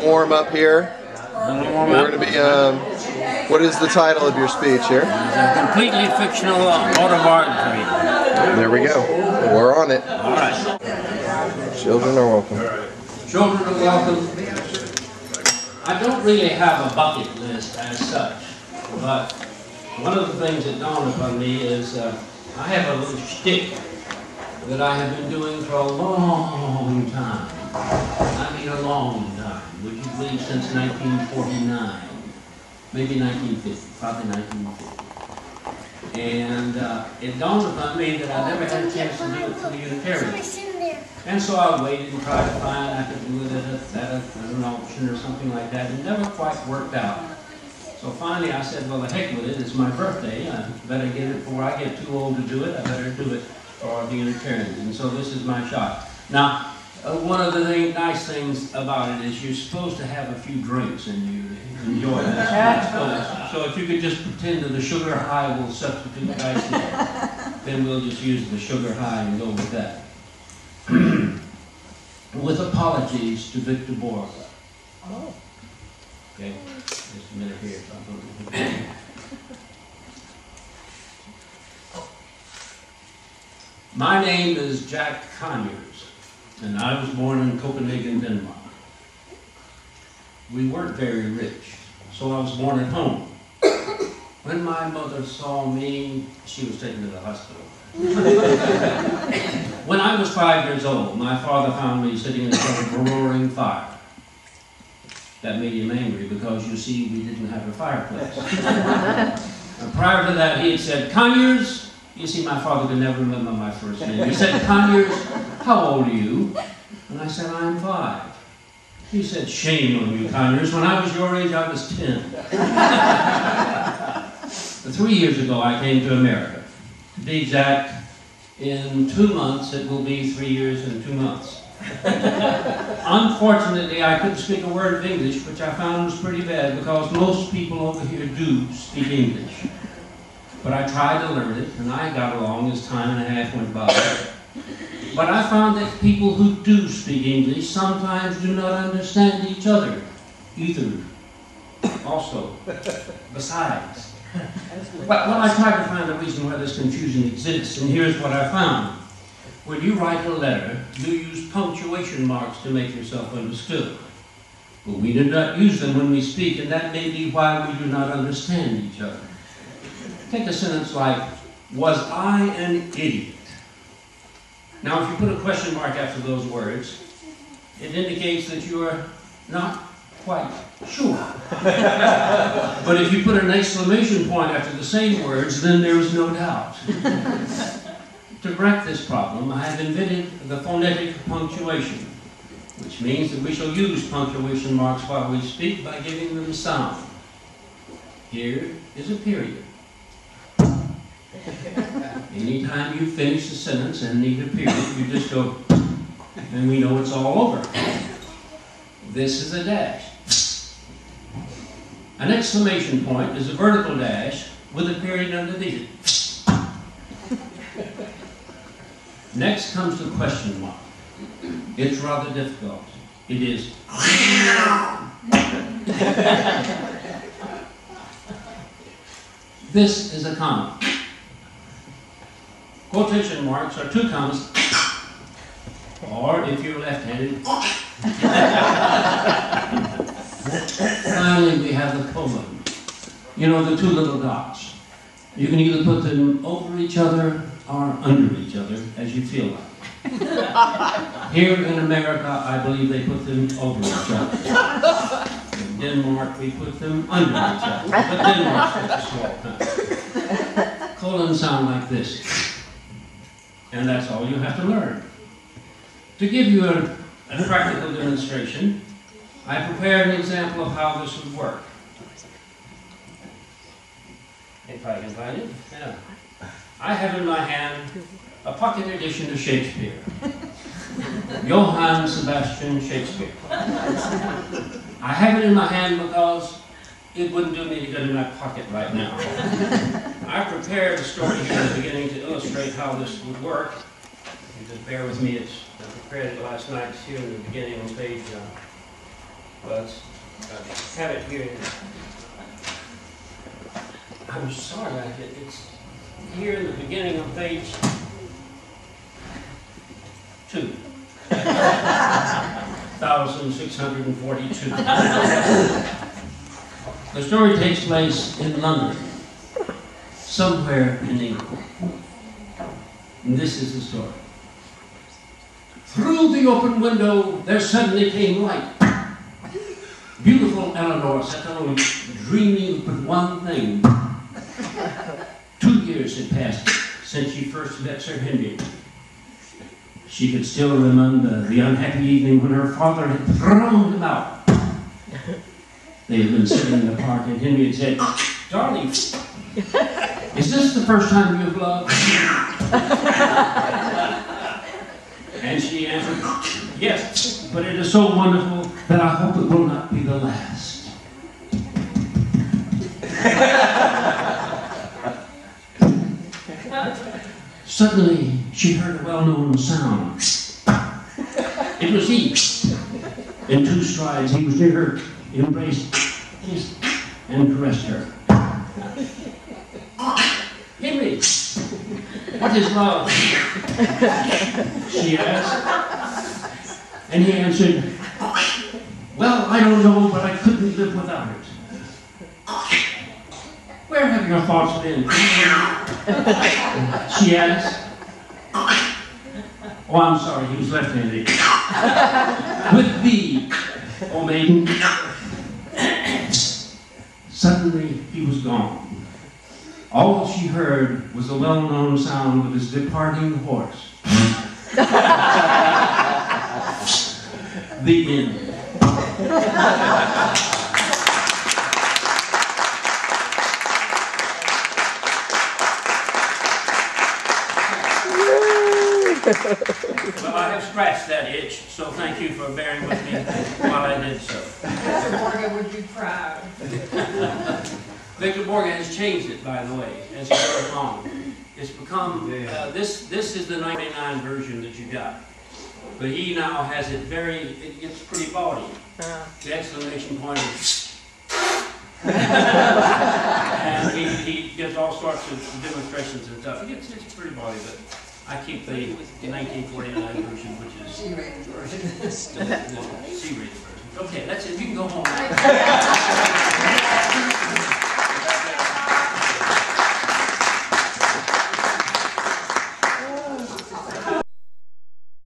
warm up here. We're going to be, what is the title of your speech here? It's a completely fictional autobiography. There we go. We're on it. All right. Children are welcome. Children are welcome. I don't really have a bucket list as such, but one of the things that dawned upon me is I have a little shtick that I have been doing for a long time. I mean a long time. Would you believe since 1949? Maybe 1950, probably 1950. And it dawned upon me that I never had a chance to do it for the Unitarians. And so I waited and tried to find I could do it at an auction or something like that. It never quite worked out. So finally I said, well, the heck with it. It's my birthday. I better get it before I get too old to do it. I better do it for the Unitarians. And so this is my shot. Now, one of the nice things about it is you're supposed to have a few drinks and you enjoy this. So if you could just pretend that the sugar high will substitute ice, then we'll just use the sugar high and go with that. With apologies to Victor Borga. Oh. Okay, just a minute here. My name is Jack Conyers, and I was born in Copenhagen, Denmark. We weren't very rich, so I was born at home. When my mother saw me, she was taken to the hospital. When I was 5 years old, my father found me sitting in front of a roaring fire. That made him angry because, you see, we didn't have a fireplace. And prior to that, he had said, Conyers. You see, my father could never remember my first name. He said, Conyers, how old are you? And I said, I'm 5. He said, shame on you, Conyers. When I was your age, I was 10. 3 years ago, I came to America. To be exact, in 2 months, it will be 3 years and 2 months. Unfortunately, I couldn't speak a word of English, which I found was pretty bad because most people over here do speak English. But I tried to learn it, and I got along as time and a half went by. But I found that people who do speak English sometimes do not understand each other, either, also, besides. But I tried to find a reason why this confusion exists, and here's what I found. When you write a letter, you use punctuation marks to make yourself understood. But we do not use them when we speak, and that may be why we do not understand each other. Take a sentence like, was I an idiot? Now, if you put a question mark after those words, it indicates that you are not quite sure. But if you put an exclamation point after the same words, then there is no doubt. To correct this problem, I have invented the phonetic punctuation, which means that we shall use punctuation marks while we speak by giving them sound. Here is a period. Anytime you finish a sentence and need a period, you just go, and we know it's all over. This is a dash. An exclamation point is a vertical dash with a period underneath it. Next comes the question mark. It's rather difficult. It is This is a comma. Quotation marks are 2 commas, or if you're left-handed, finally we have the colon. You know, the 2 little dots. You can either put them over each other or under each other, as you feel like. Here in America, I believe they put them over each other. In Denmark, we put them under each other. But Denmark's such a small country. Colons sound like this. And that's all you have to learn. To give you a practical demonstration, I prepared an example of how this would work. If I can find it. Yeah. I have in my hand a pocket edition of Shakespeare. Johann Sebastian Shakespeare. I have it in my hand because it wouldn't do me any good in my pocket right now. I prepared a story here at the beginning to illustrate how this would work. You just bear with me, I prepared it last night. It's here in the beginning on page but I have it here. I'm sorry, it's here in the beginning of page 2. 1642. The story takes place in London, somewhere in England. And this is the story. Through the open window, there suddenly came light. Beautiful Eleanor sat alone, dreaming of but one thing. 2 years had passed since she first met Sir Henry. She could still remember the unhappy evening when her father had thrown him out. They had been sitting in the park, and Henry had said, "Darling, is this the first time you've loved?" And she answered, "Yes, but it is so wonderful that I hope it will not be the last." Suddenly, she heard a well-known sound. It was he. In 2 strides, he was near her, embraced, kissed, and caressed her. "Henry, what is love?" she asked. And he answered, "Well, I don't know, but I couldn't live without it." "Where have your thoughts been?" she asked. "Oh, I'm sorry, he was left-handed." "With thee, O maiden." Suddenly, he was gone. All she heard was the well-known sound of his departing horse. The end. Well, I have scratched that itch, so thank you for bearing with me while I did so. Mr. Morgan would be proud. Victor Morgan has changed it, by the way, as he goes along. It's become, this is the 99 version that you got. But he now has it it gets pretty bawdy. The exclamation point is... and he gives all sorts of demonstrations and stuff. It's pretty bawdy, but I keep the 1949 version, which is... C-rated version. the C-rated version. Okay, that's it. You can go home now.